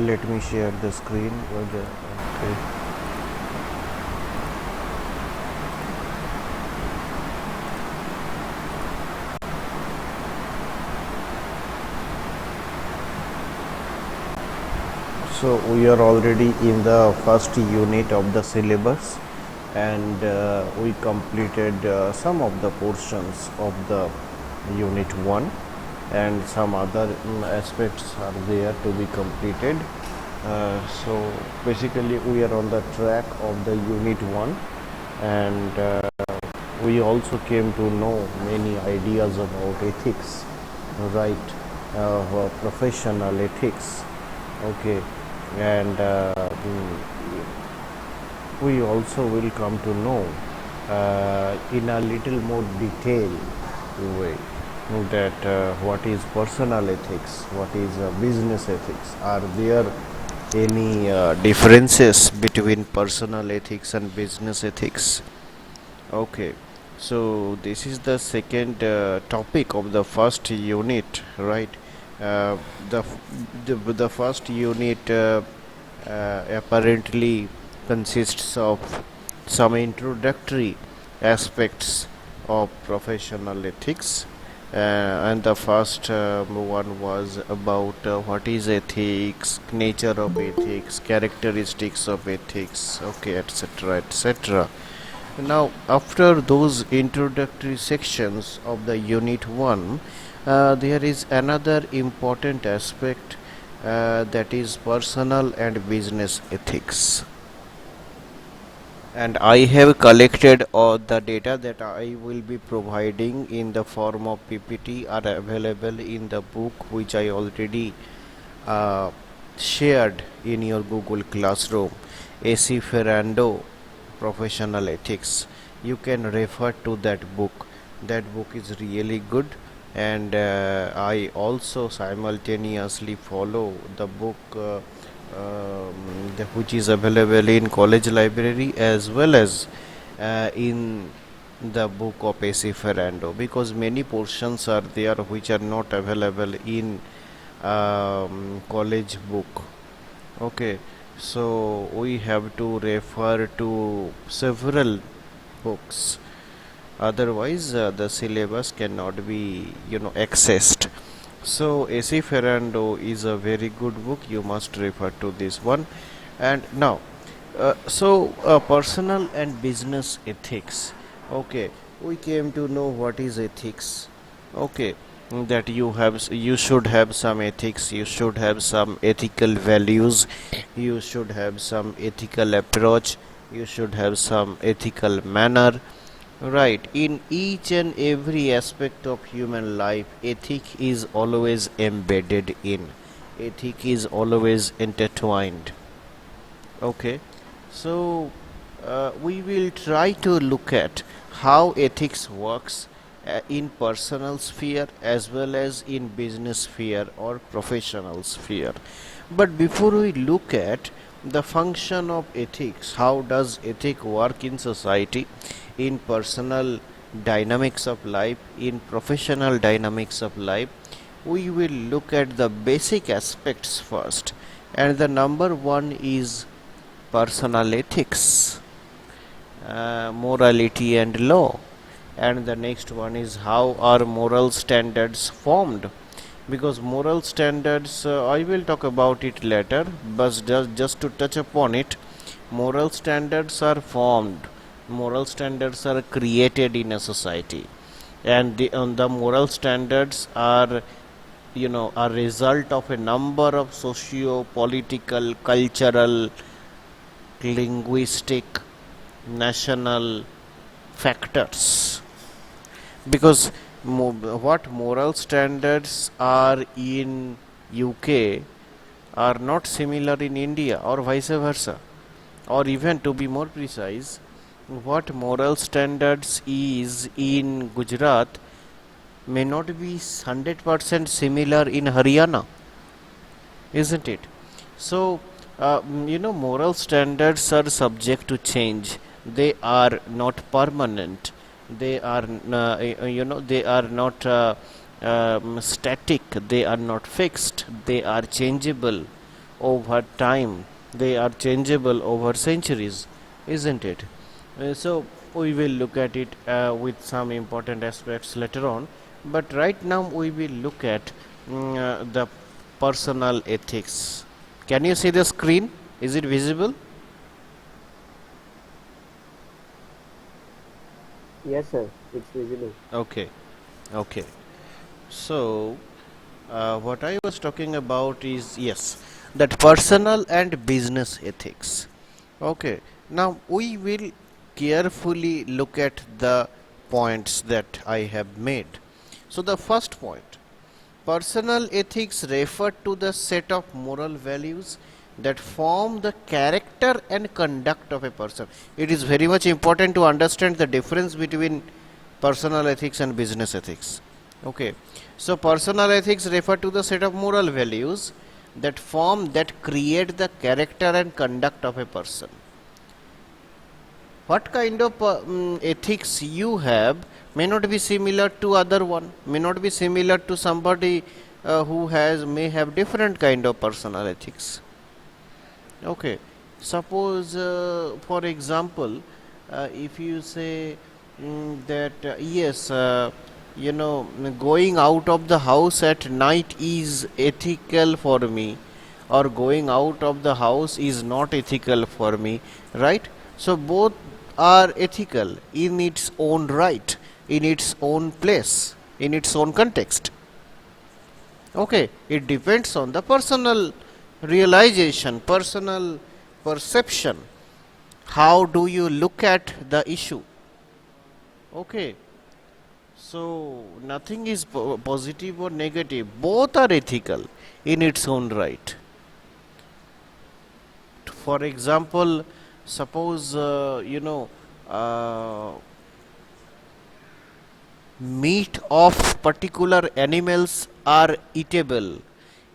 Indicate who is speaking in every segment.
Speaker 1: let me share the screen. Okay. So we are already in the first unit of the syllabus, and we completed some of the portions of the unit 1, and some other aspects are there to be completed. So basically we are on the track of the unit 1, and we also came to know many ideas about ethics, right? Professional ethics, okay. And we also will come to know in a little more detail way that what is personal ethics, what is business ethics. Are there any differences between personal ethics and business ethics? Okay, so this is the second topic of the first unit, right? Uh, the, the first unit apparently consists of some introductory aspects of professional ethics, and the first one was about what is ethics, nature of ethics, characteristics of ethics, okay, etc., etc. Now, after those introductory sections of the unit 1, there is another important aspect, that is personal and business ethics. And I have collected all the data that I will be providing in the form of PPT are available in the book which I already uh, shared in your Google Classroom, AC Ferrando Professional Ethics. You can refer to that book. That book is really good, and I also simultaneously follow the book which is available in college library as well as in the book of AC Ferrando, because many portions are there which are not available in college book. Okay, so we have to refer to several books, otherwise the syllabus cannot be accessed. So AC Ferrando is a very good book, you must refer to this one. And now personal and business ethics, okay, we came to know what is ethics, okay, that you should have some ethics, you should have some ethical values, you should have some ethical approach, you should have some ethical manner, right? In each and every aspect of human life, ethic is always embedded in, ethic is always intertwined, okay. So we will try to look at how ethics works in personal sphere as well as in business sphere or professional sphere. But before we look at the function of ethics, how does ethic work in society, in personal dynamics of life, in professional dynamics of life, we will look at the basic aspects first. And the number one is personal ethics, morality and law. And the next one is how are moral standards formed, because moral standards, I will talk about it later, but just to touch upon it, moral standards are formed, moral standards are created in a society, and the moral standards are a result of a number of socio political, cultural, linguistic, national factors. Because what moral standards are in UK are not similar in India, or vice versa. Or even to be more precise, what moral standards is in Gujarat may not be 100% similar in Haryana, isn't it? So moral standards are subject to change, they are not permanent, they are they are not static, they are not fixed, they are changeable over time. They are changeable over centuries, isn't it? So we will look at it with some important aspects later on. But right now we will look at the personal ethics. Can you see the screen? Is it visible?
Speaker 2: Yes, sir. It's visible.
Speaker 1: Okay. Okay. So what I was talking about is, yes, that personal and business ethics. Okay, now we will carefully look at the points that I have made. So, the first point, personal ethics refer to the set of moral values that form the character and conduct of a person. It is very much important to understand the difference between personal ethics and business ethics. Okay, so personal ethics refer to the set of moral values that create the character and conduct of a person. What kind of ethics you have may not be similar to other one, may not be similar to somebody who has may have different kind of personal ethics. Okay, suppose for example, if you say that yes, going out of the house at night is ethical for me, or going out of the house is not ethical for me, right? So both are ethical in its own right, in its own place, in its own context. Okay, it depends on the personal realization, personal perception. How do you look at the issue? Okay, so nothing is positive or negative, both are ethical in its own right. For example, suppose meat of particular animals are eatable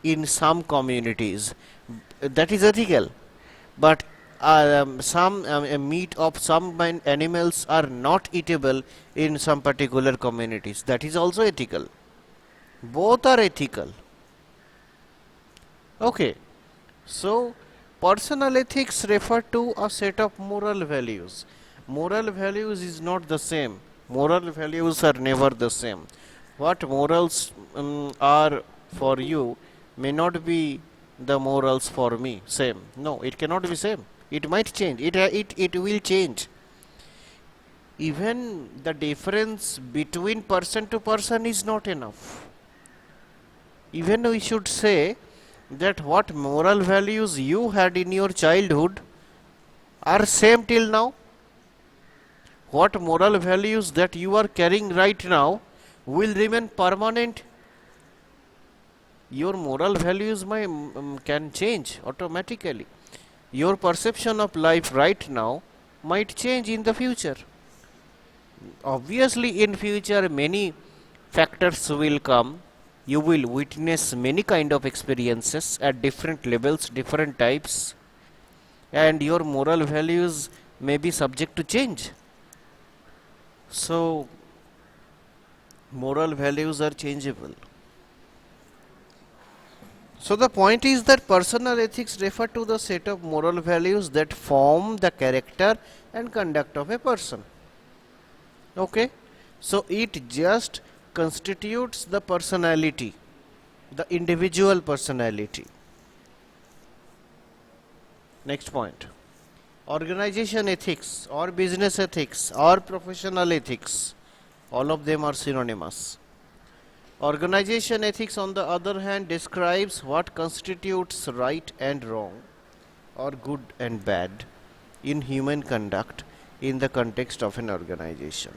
Speaker 1: in some communities, that is ethical, but some meat of some animals are not eatable in some particular communities, that is also ethical. Both are ethical. Okay, so personal ethics refer to a set of moral values. Moral values is not the same. Moral values are never the same. What morals are for you may not be the morals for me. Same. No, it cannot be same. It might change. It will change. Even the difference between person to person is not enough. Even we should say that what moral values you had in your childhood are same till now. What moral values that you are carrying right now will remain permanent. Your moral values can change automatically. Your perception of life right now might change in the future. Obviously, in future many factors will come. You will witness many kind of experiences at different levels, different types, and your moral values may be subject to change. So moral values are changeable. So the point is that personal ethics refer to the set of moral values that form the character and conduct of a person. Okay, so it just constitutes the personality, the individual personality. Next point, organization ethics or business ethics or professional ethics, all of them are synonymous. Organization ethics, on the other hand, describes what constitutes right and wrong, or good and bad, in human conduct in the context of an organization.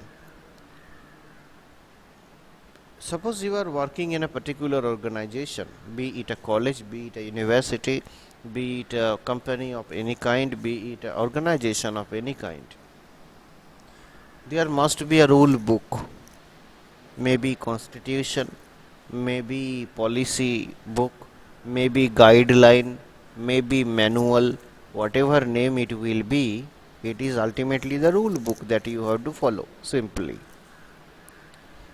Speaker 1: Suppose you are working in a particular organization, be it a college, be it a university, be it a company of any kind, be it an organization of any kind. There must be a rule book, maybe constitution, maybe policy book, maybe guideline, maybe manual, whatever name it will be, it is ultimately the rule book that you have to follow simply.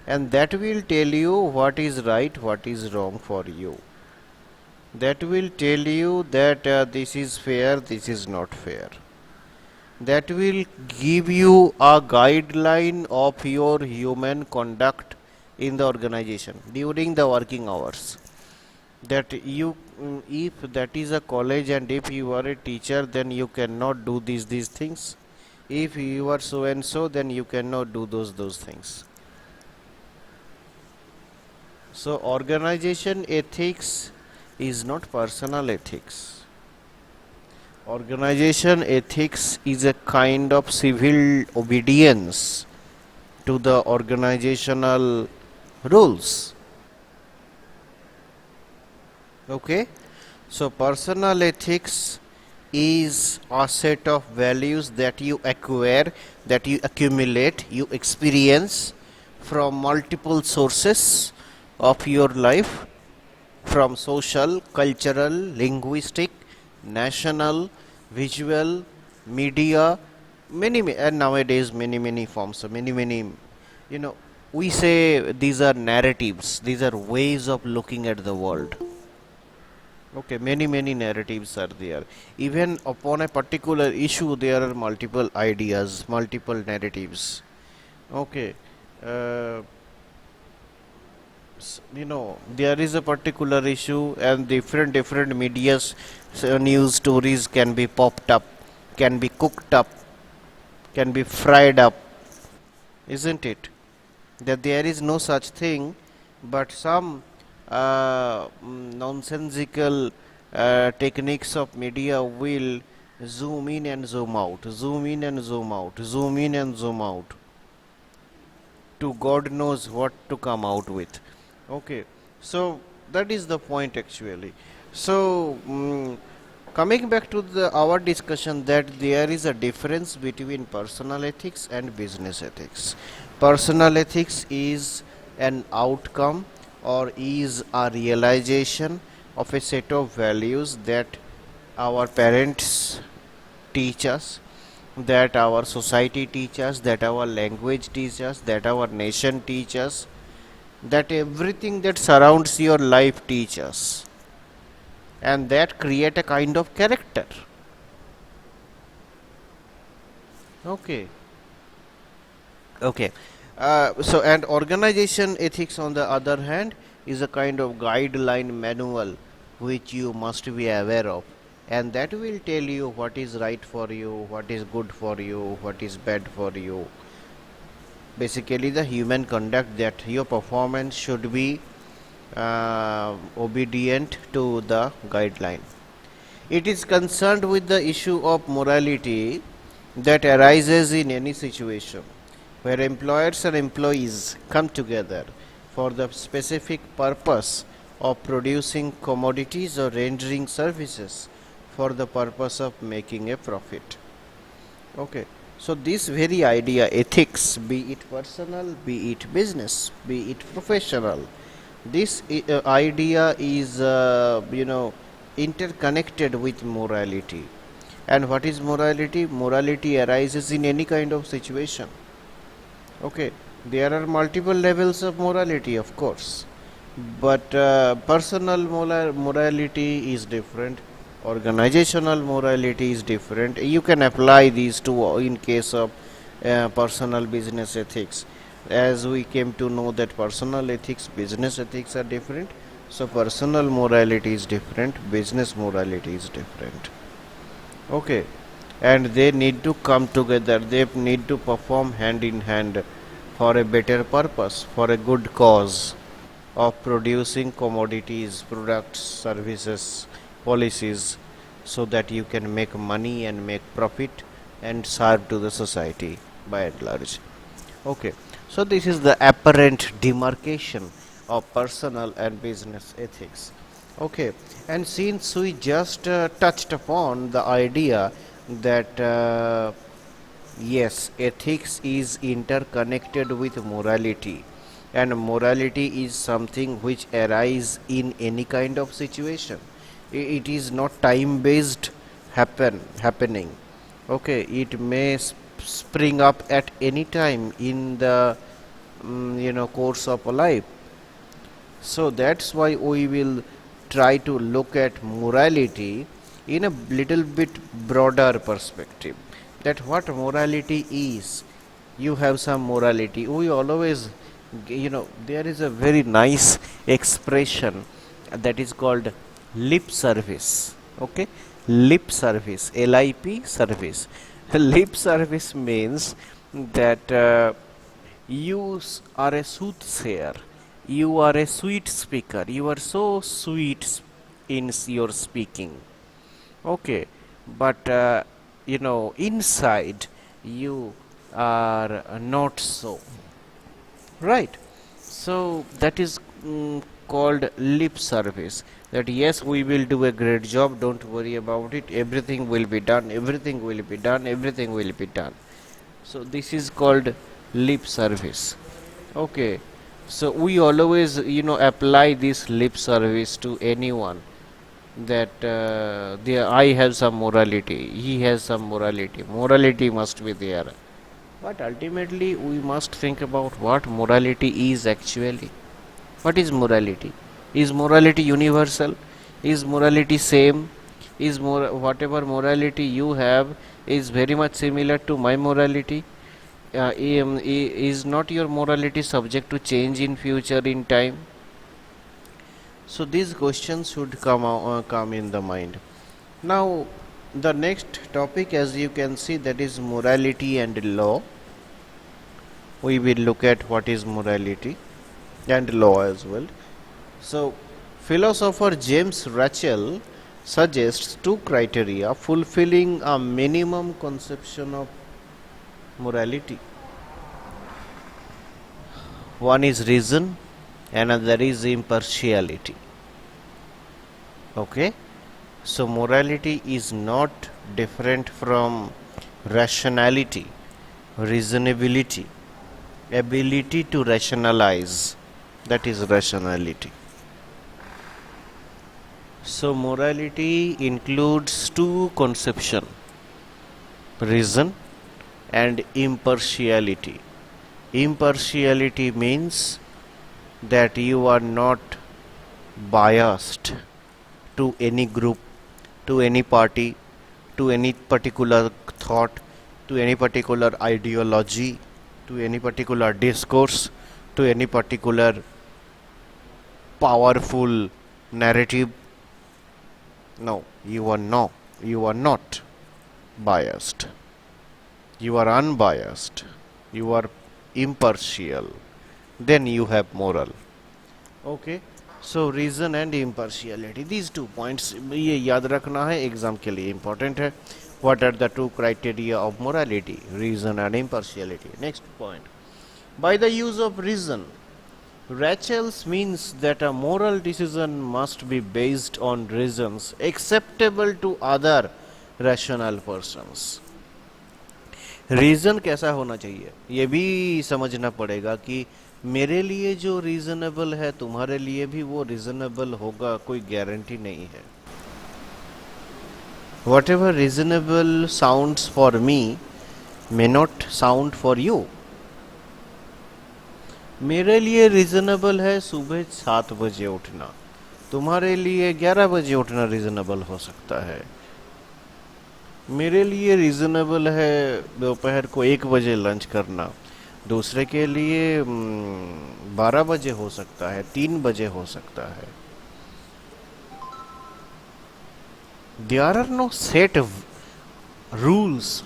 Speaker 1: And that will tell you what is right, what is wrong for you. that will tell you that this is fair, this is not fair. That will give you a guideline of your human conduct in the organization during the working hours. That you, if that is a college and if you are a teacher, then you cannot do these things. If you are so and so, then you cannot do those things. So organization ethics is not personal ethics. Organization ethics is a kind of civil obedience to the organizational rules. Okay, so personal ethics is a set of values that you acquire, that you accumulate, you experience from multiple sources of your life, from social, cultural, linguistic, national, visual, media, and nowadays many forms, many, you know, we say these are narratives, these are ways of looking at the world. Okay, many narratives are there. Even upon a particular issue, there are multiple ideas, multiple narratives. Okay, uh, there is a particular issue, and different media's news stories can be popped up, can be cooked up, can be fried up, isn't it? That there is no such thing, but some nonsensical techniques of media will zoom in and zoom out, zoom in and zoom out, zoom in and zoom out, to God knows what to come out with. Okay, so that is the point actually. So coming back to our discussion, that there is a difference between personal ethics and business ethics. Personal ethics is an outcome or is a realization of a set of values that our parents teach us, that our society teaches us, that our language teaches us, that our nation teaches us, that everything that surrounds your life teaches us, and that create a kind of character. Okay, okay. So and organization ethics on the other hand is a kind of guideline manual which you must be aware of, and that will tell you what is right for you, what is good for you, what is bad for you. Basically the human conduct, that your performance should be obedient to the guideline. It is concerned with the issue of morality that arises in any situation where employers and employees come together for the specific purpose of producing commodities or rendering services for the purpose of making a profit. Okay, so this very idea, ethics, be it personal, be it business, be it professional, this idea is interconnected with morality. And what is morality? Morality arises in any kind of situation. Okay, there are multiple levels of morality, of course, but personal morality is different, organizational morality is different. You can apply these two in case of personal business ethics. As we came to know that personal ethics, business ethics are different, so personal morality is different, business morality is different. Okay, and they need to come together, they need to perform hand in hand for a better purpose, for a good cause of producing commodities, products, services, policies, so that you can make money and make profit and serve to the society by and large. Okay, so this is the apparent demarcation of personal and business ethics. Okay, and since we just touched upon the idea that yes, ethics is interconnected with morality, and morality is something which arises in any kind of situation. It is not time based happening. Okay, it may spring up at any time in the course of a life. So that's why we will try to look at morality in a little bit broader perspective. That what morality is. You have some morality. We always, there is a very nice expression that is called lip service. Okay, lip service, LIP service. Lip service means that are a soothsayer, you are a sweet speaker, you are so sweet in your speaking. Okay, but inside you are not so, right? So that is called lip service. That yes, we will do a great job, don't worry about it, everything will be done, everything will be done, everything will be done. So this is called lip service. Okay, so we always apply this lip service to anyone, that I have some morality, he has some morality, morality must be there. But ultimately we must think about what morality is actually. What is morality? Is morality universal? Is morality same? Is whatever morality you have is very much similar to my morality? Is not your morality subject to change in future in time? So these questions should come in the mind. Now the next topic, as you can see, that is morality and law. We will look at what is morality and law as well. So philosopher James Rachel suggests two criteria fulfilling a minimum conception of morality. One is reason, another is impartiality. Okay, so morality is not different from rationality, reasonability, ability to rationalize, that is rationality. So morality includes two conceptions, reason and impartiality. Impartiality means that you are not biased to any group, to any party, to any particular thought, to any particular ideology, to any particular discourse, to any particular powerful narrative. No, you are not biased. You are unbiased. You are impartial. Then you have moral. Okay. So reason and impartiality, these 2 points ये याद रखना है, exam के लिए important है. What are the 2 criteria of morality? Reason and impartiality. Next point. By the use of reason, Rachel's means that a moral decision must be based on reasons acceptable to other rational persons. Reason कैसा होना चाहिए, ये भी समझना पड़ेगा कि मेरे लिए जो रीजनेबल है तुम्हारे लिए भी वो रीजनेबल होगा, कोई गारंटी नहीं है. What ever reasonable sounds for me may not sound for you. मेरे लिए रीजनेबल है सुबह 7 बजे उठना, तुम्हारे लिए 11 बजे उठना रीजनेबल हो सकता है. मेरे लिए रीजनेबल है दोपहर को 1 बजे लंच करना, दूसरे के लिए 12 बजे हो सकता है, 3 बजे हो सकता है. There are no set rules.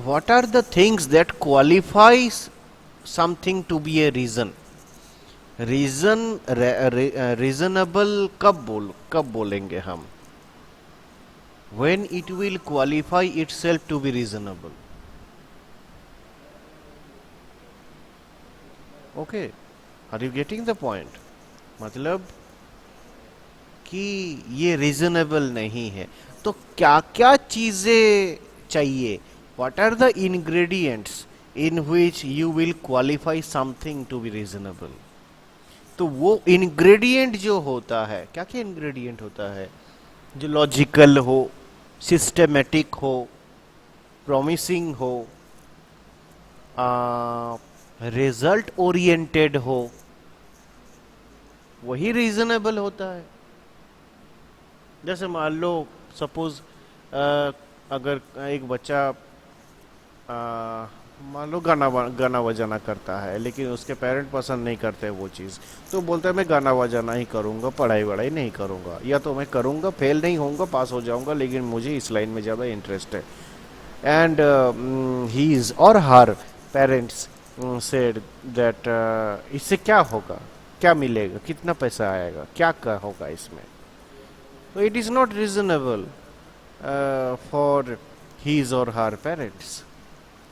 Speaker 1: What are the things that qualifies something to be a reason? Reasonable कब बोलेंगे हम? When it will qualify itself to be reasonable. Okay, are you getting the point? मतलब कि ये reasonable नहीं है, तो क्या क्या चीजें चाहिए? What are the ingredients in which you will qualify something to be reasonable? तो वो ingredient जो होता है, क्या क्या ingredient होता है? जो लॉजिकल हो, सिस्टेमेटिक हो, प्रॉमिसिंग हो, रिजल्ट ओरिएंटेड हो, वही रीजनेबल होता है. जैसे मान लो सपोज अगर एक बच्चा मान लो गाना बजाना करता है, लेकिन उसके पेरेंट पसंद नहीं करते वो चीज़, तो बोलता है मैं गाना बजाना ही करूँगा, पढ़ाई वढ़ाई नहीं करूँगा, या तो मैं करूँगा फेल नहीं होऊंगा पास हो जाऊँगा, लेकिन मुझे इस लाइन में ज़्यादा इंटरेस्ट है। एंड हीज और हर पेरेंट्स सेड दैट इससे क्या होगा, क्या मिलेगा, कितना पैसा आएगा, क्या होगा इसमें। तो it is not reasonable for his और हर पेरेंट्स।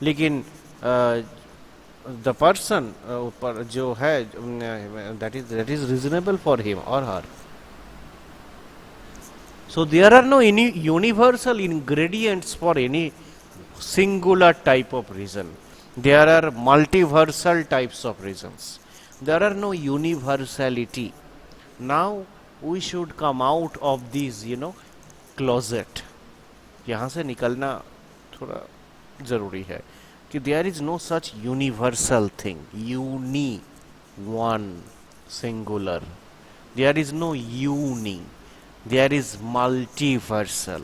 Speaker 1: लेकिन द पर्सन पर जो है that is reasonable for him और her. So there are no any universal ingredients for any singular type of reason. There are multiversal types of reasons. There are no universality. Now we should come out of this, closet. यहाँ से निकलना थोड़ा ज़रूरी है कि there is no such universal thing, one, singular. There is no uni. There is multiversal.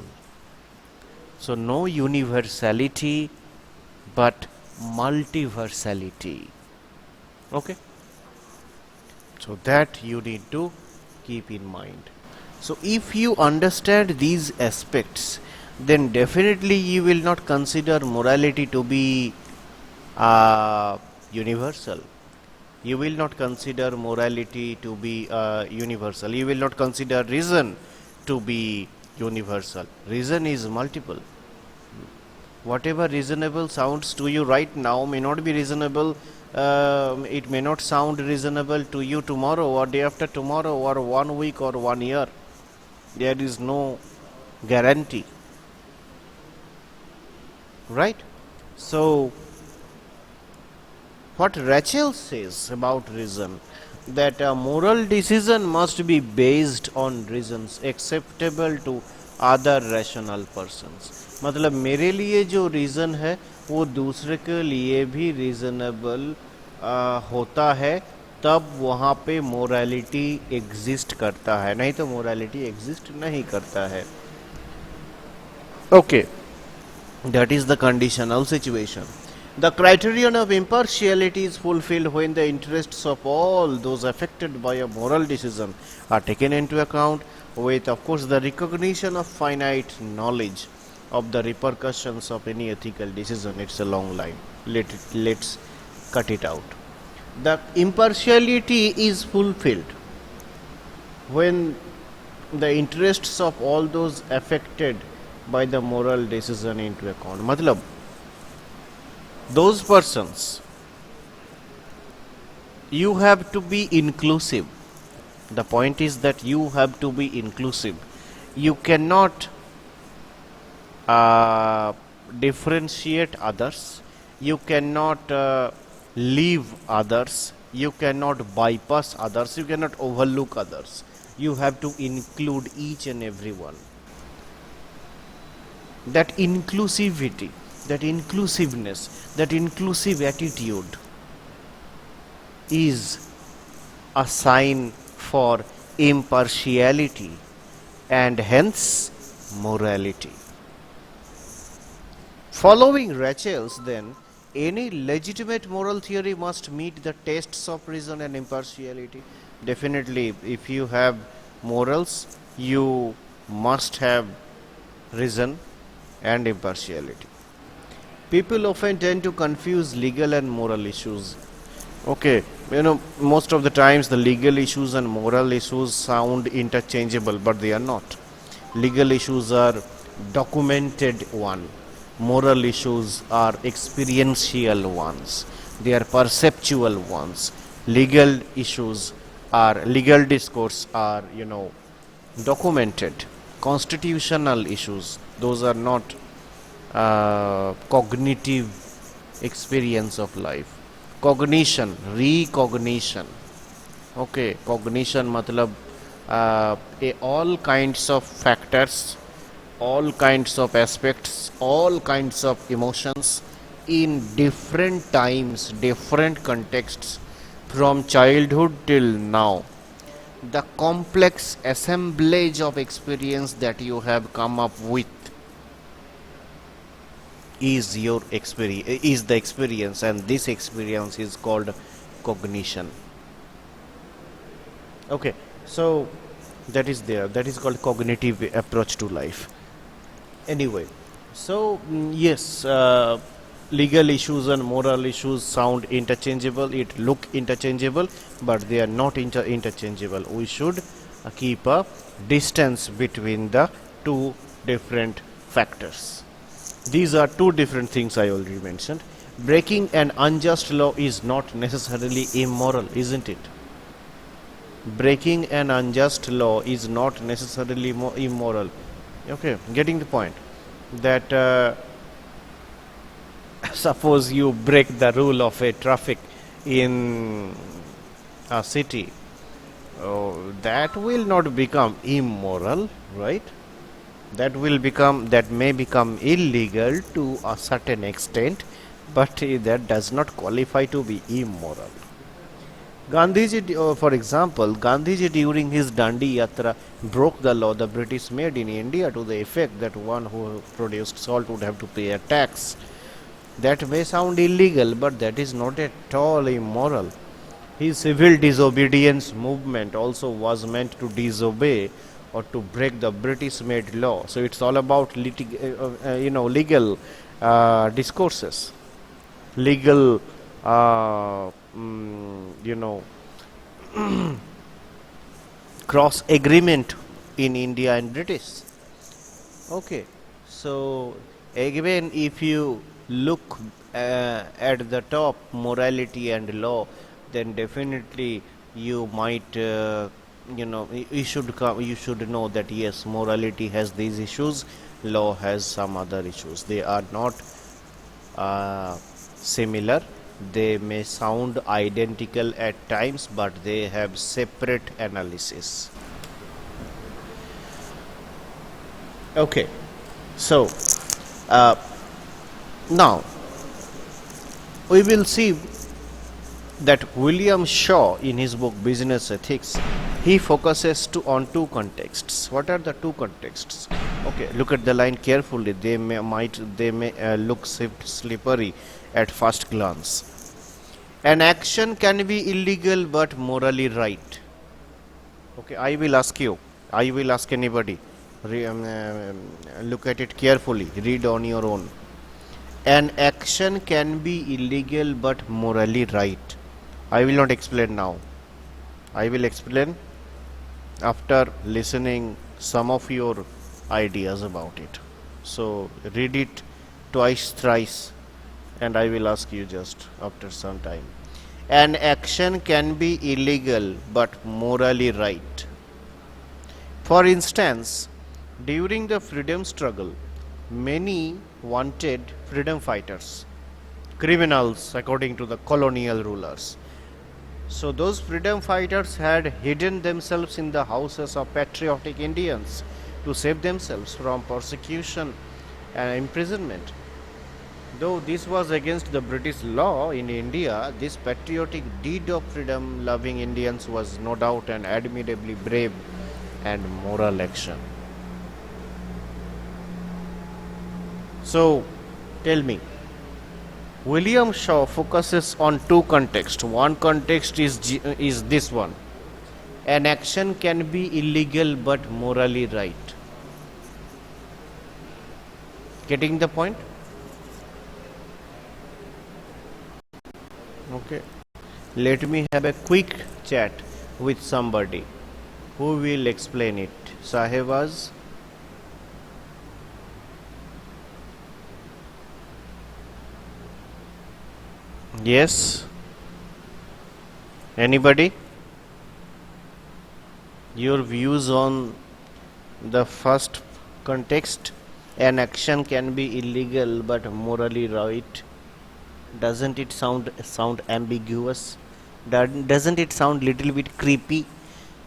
Speaker 1: So no universality but multiversality. Okay? So that you need to keep in mind. So if you understand these aspects, then definitely you will not consider morality to be universal. You will not consider morality to be universal. You will not consider reason to be universal. Reason is multiple. Whatever reasonable sounds to you right now may not be reasonable. It may not sound reasonable to you tomorrow or day after tomorrow or 1 week or 1 year. There is no guarantee. Right? So, what Rachel says about reason, that a moral decision must be based on reasons acceptable to other rational persons. मतलब मेरे लिए जो reason है वो दूसरे के लिए भी रीज़नेबल होता है, तब वहाँ पे मोरालिटी एग्जिस्ट करता है, नहीं तो मोरालिटी एग्जिस्ट नहीं करता है. Okay, that is the conditional situation. The criterion of impartiality is fulfilled when the interests of all those affected by a moral decision are taken into account, with, of course, the recognition of finite knowledge of the repercussions of any ethical decision. It's a long line. Let's cut it out. The impartiality is fulfilled when the interests of all those affected by the moral decision into account. मतलब those persons, you have to be inclusive. The point is that you have to be inclusive. You cannot differentiate others. You cannot leave others. You cannot bypass others. You cannot overlook others. You have to include each and every one. That inclusivity, that inclusiveness, that inclusive attitude is a sign for impartiality and hence morality. Following Rachel's, then, any legitimate moral theory must meet the tests of reason and impartiality. Definitely, if you have morals, you must have reason and impartiality. People often tend to confuse legal and moral issues. Okay, most of the times the legal issues and moral issues sound interchangeable, but they are not. Legal issues are documented one. Moral issues are experiential ones. They are perceptual ones. Legal discourse are, documented. Constitutional issues, those are not cognitive experience of life. Cognition, recognition. Okay, cognition matlab all kinds of factors, all kinds of aspects, all kinds of emotions in different times, different contexts, from childhood till now. the complex assemblage of experience that you have come up with is your experience, is the experience, and this experience is called cognition. Okay, so that is there, that is called cognitive approach to life. Anyway, so yes, legal issues and moral issues sound interchangeable, it look interchangeable, but they are not interchangeable. We should keep a distance between the two different factors. These are two different things I already mentioned. Breaking an unjust law is not necessarily immoral, isn't it? Breaking an unjust law is not necessarily immoral. Okay, getting the point. That suppose you break the rule of a traffic in a city, that will not become immoral, right? That may become illegal to a certain extent, but that does not qualify to be immoral. Gandhiji, for example, Gandhiji during his Dandi Yatra broke the law the British made in India to the effect that one who produced salt would have to pay a tax. That may sound illegal, but that is not at all immoral. His civil disobedience movement also was meant to disobey or to break the British made law. So it's all about legal discourses, legal you know cross agreement in India and British. Okay, so again, if you look at the top, morality and law, then definitely you might you should know that yes, morality has these issues, law has some other issues. They are not similar. They may sound identical at times, but they have separate analysis. Okay, so now we will see that William Shaw, in his book Business Ethics, he focuses on two contexts. What are the two contexts? Okay, look at the line carefully. They may look slippery at first glance. An action can be illegal but morally right. Okay, I will ask you. I will ask anybody. Look at it carefully. Read on your own. An action can be illegal but morally right. I will not explain now. I will explain after listening some of your ideas about it. So read it twice, thrice, and I will ask you just after some time. An action can be illegal but morally right. For instance, during the freedom struggle, many wanted freedom fighters, criminals according to the colonial rulers. So those freedom fighters had hidden themselves in the houses of patriotic Indians to save themselves from persecution and imprisonment. Though this was against the British law in India, this patriotic deed of freedom loving Indians was no doubt an admirably brave and moral action. So, tell me, William Shaw focuses on two contexts. One context is this one. An action can be illegal but morally right. Getting the point? Okay. Let me have a quick chat with somebody who will explain it. Sahebaz? Yes? Anybody? Your views on the first context? An action can be illegal but morally right. Doesn't it sound ambiguous? Doesn't it sound little bit creepy?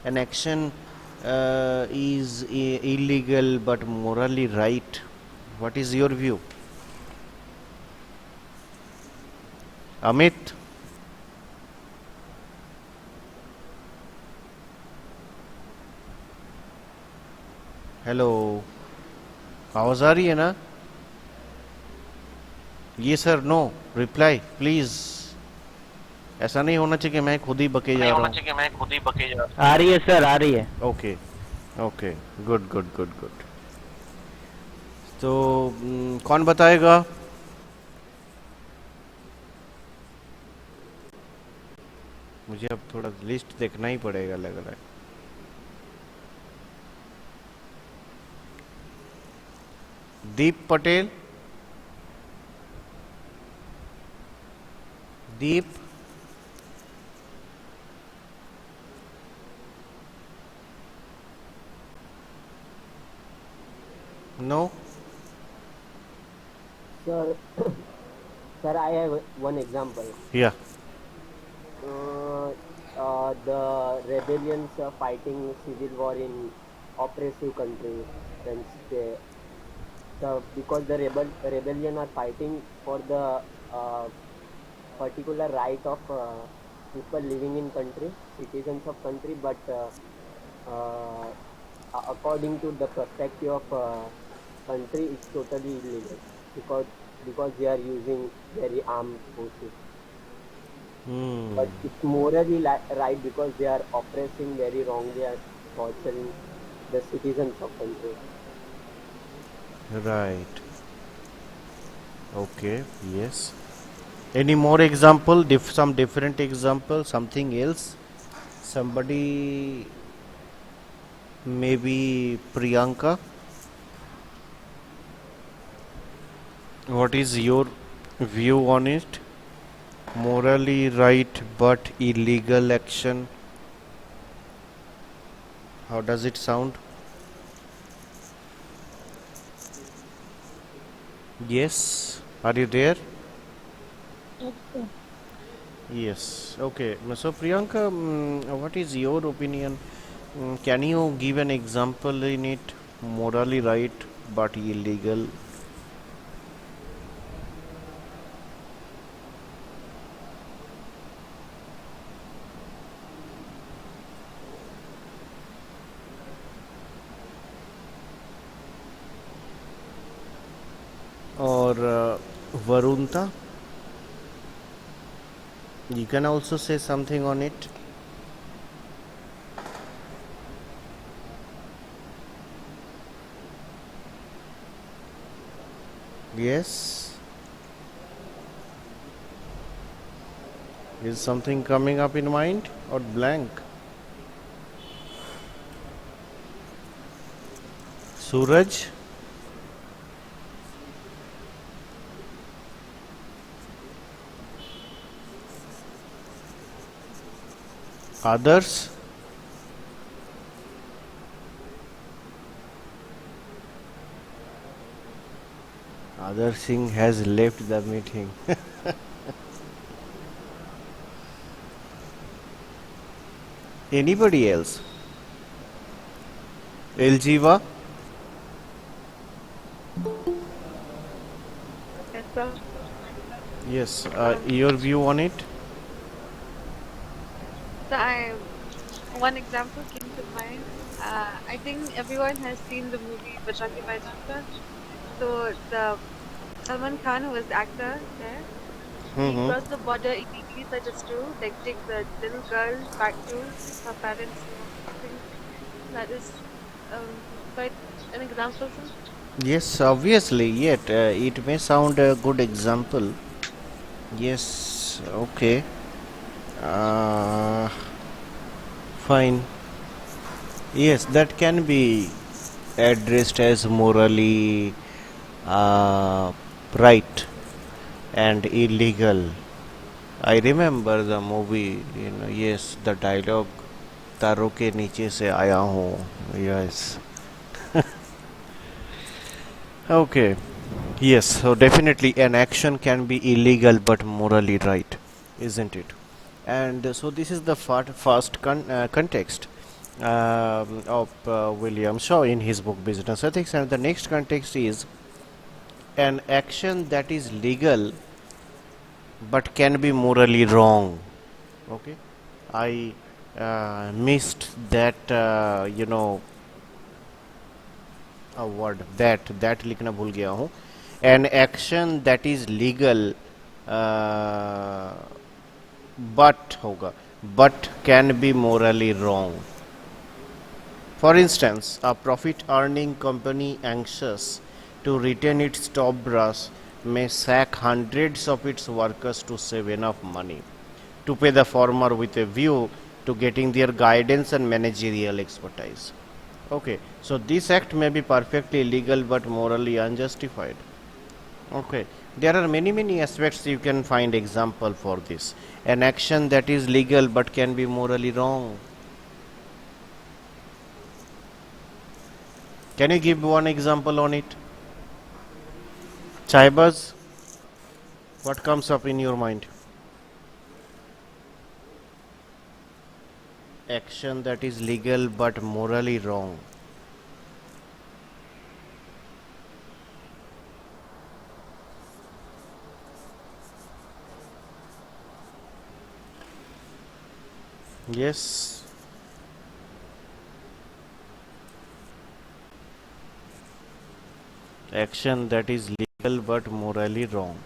Speaker 1: An action is illegal but morally right. What is your view? Amit? Hello, आवाज आ रही है ना? ये sir no reply please. ऐसा नहीं होना चाहिए कि मैं खुद ही बके जा रहा
Speaker 3: आ रही है सर, आ रही है।
Speaker 1: हूँ। Okay okay, good good good good. तो कौन बताएगा? मुझे अब थोड़ा लिस्ट देखना ही पड़ेगा लग रहा है। दीप पटेल, दीप। No.
Speaker 2: Sir, sir, I have one example.
Speaker 1: या
Speaker 2: Uh, the rebellions fighting civil war in oppressive country. Then because the rebellion are fighting for the uh, particular right of people living in country, citizens of country, but uh, according to the perspective of country, it's totally illegal because they are using very armed forces. But it's morally right because they are oppressing very wrongly and torturing the citizens of country.
Speaker 1: Right. Okay, yes. Any more example? Some different example, something else? Somebody, maybe Priyanka. What is your view on it? Morally right but illegal action. How does it sound? Yes. Are you there? Yes. Okay. So Priyanka, what is your opinion? Can you give an example in it? Morally right but illegal. Or Varunta, you can also say something on it. Yes. Is something coming up in mind or blank? Suraj, others? Other Singh has left the meeting. Anybody else? Eljiva?
Speaker 4: Yes, sir.
Speaker 1: Yes. Your view on it?
Speaker 4: So one example came to mind. I think everyone has seen the movie Bajrangi Bhaijaan. So the Salman Khan, who was the actor there, he
Speaker 1: Mm-hmm.
Speaker 4: crossed the border illegally, that is true. Like take the little girl back to her parents' home. I think that is quite an example, sir.
Speaker 1: Yes, obviously. Yet it may sound a good example. Yes. Okay. Uh, Fine. Yes, that can be addressed as morally right and illegal. I remember the movie, yes, the dialogue, तारों के नीचे से आया हूँ. Yes. Okay. Yes, so definitely an action can be illegal but morally right, isn't it? And so this is the first context of William Shaw in his book Business Ethics, and the next context is an action that is legal but can be morally wrong. Okay, I missed that a word that लिखना भूल गया हूँ. An action that is legal but होगा but can be morally wrong. For instance, a profit earning company anxious to retain its top brass may sack hundreds of its workers to save enough money to pay the former with a view to getting their guidance and managerial expertise. Okay, so this act may be perfectly legal but morally unjustified. Okay, there are many aspects you can find example for this. An action that is legal but can be morally wrong. Can you give one example on it? Chaibaz, what comes up in your mind? Action that is legal but morally wrong. Yes. Action that is legal but morally wrong.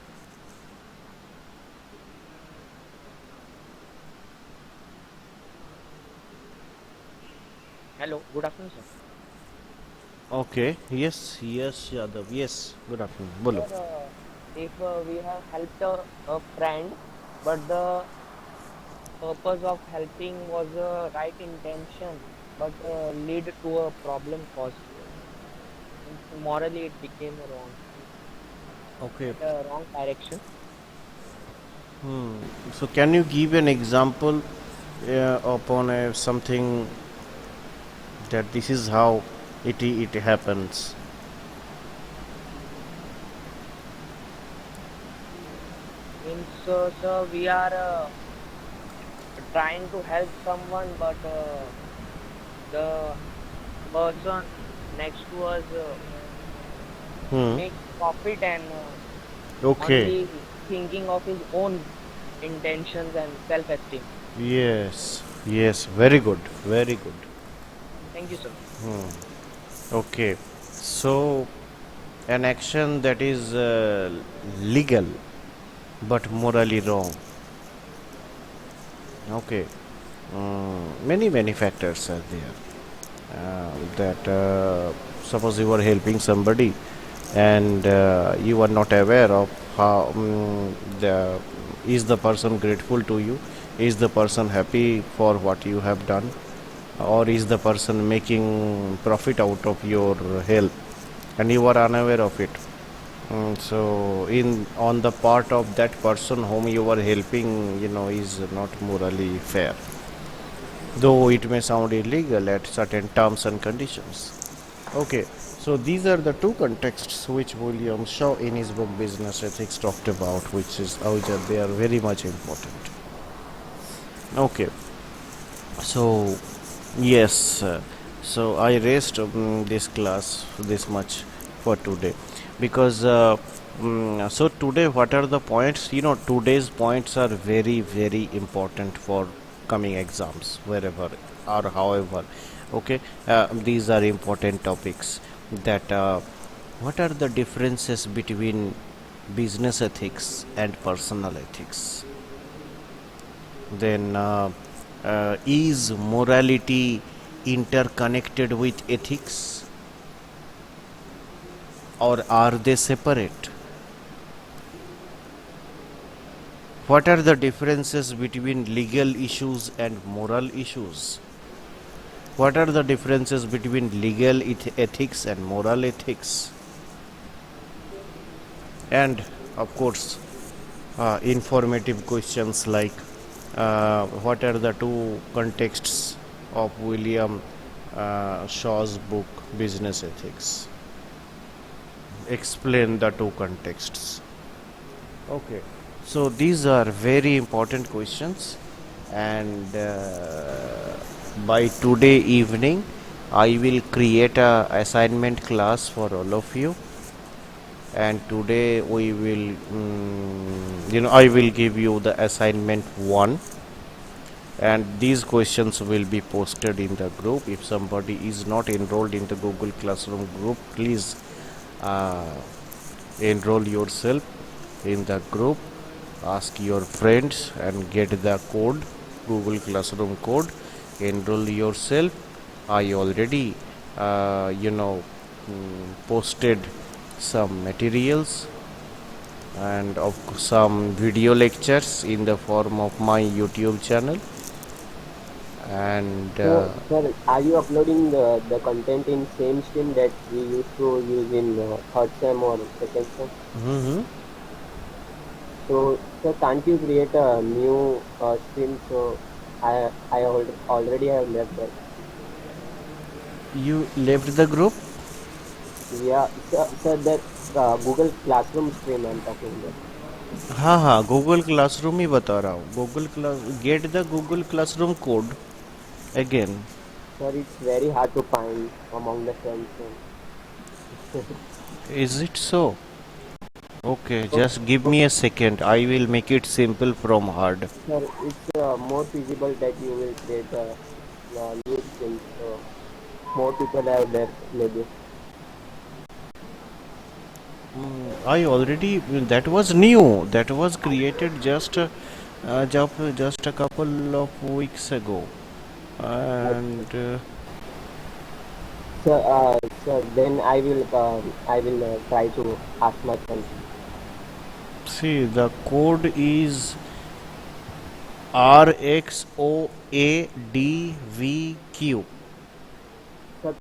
Speaker 5: Hello, good afternoon, sir.
Speaker 1: Okay. Yes. Yes, Yadav. Yes. Good afternoon. Bolo.
Speaker 5: Sir, if we have helped a friend, but the purpose of helping was a right intention, but lead to a problem caused. Morally, it became wrong,
Speaker 1: Okay.
Speaker 5: wrong direction.
Speaker 1: So, can you give an example upon something that this is how it happens?
Speaker 5: Means, sir, we are trying to help someone, but the person next to us
Speaker 1: Hmm.
Speaker 5: makes profit and
Speaker 1: Okay.
Speaker 5: only thinking of his own intentions and self-esteem.
Speaker 1: Yes. Yes. Very good. Very good.
Speaker 5: Thank you, sir.
Speaker 1: Okay. So, an action that is legal but morally wrong. Okay. Many factors are there. That suppose you are helping somebody and you are not aware of how the is the person grateful to you, is the person happy for what you have done, or is the person making profit out of your help and you are unaware of it. So in on the part of that person whom you are helping, is not morally fair, though it may sound illegal at certain terms and conditions. Okay, so these are the two contexts which William Shaw in his book Business Ethics talked about, which they are very much important. Okay, so yes, so I raised this class this much for today because so today what are the points? Today's points are very important for coming exams wherever or however. Okay, these are important topics. That what are the differences between business ethics and personal ethics? Then is morality interconnected with ethics or are they separate? What are the differences between legal issues and moral issues? What are the differences between legal ethics and moral ethics? And of course, informative questions like what are the two contexts of William Shaw's book Business Ethics? Explain the two contexts. Okay, so these are very important questions, and by today evening, I will create a assignment class for all of you, and today we will, I will give you the assignment 1, and these questions will be posted in the group. If somebody is not enrolled in the Google Classroom group, please enroll yourself in the group. Ask your friends and get the code, Google Classroom code. Enroll yourself. I already posted some materials and of some video lectures in the form of my YouTube channel. And
Speaker 2: So, sir, are you uploading the content in same stream that we used to use in third sem or second sem?
Speaker 1: mhm.
Speaker 2: So, sir, can't you create a new stream? So, already have left that.
Speaker 1: You left the group?
Speaker 2: Yeah, sir, that Google Classroom stream I'm talking about.
Speaker 1: हाँ हाँ, Google classroom ही बता रहा हूँ. Google class, get the Google classroom code again.
Speaker 2: Sir, it's very hard to find among the friends.
Speaker 1: Is it so? Okay, just give me a second. I will make it simple from hard.
Speaker 2: Sir, it's more feasible that you will create a new stream. So, more people have that maybe.
Speaker 1: I already, that was new. That was created just a couple of weeks ago. And
Speaker 2: Sir, then I will try to ask my friends.
Speaker 1: see, the code is RXOADVQ.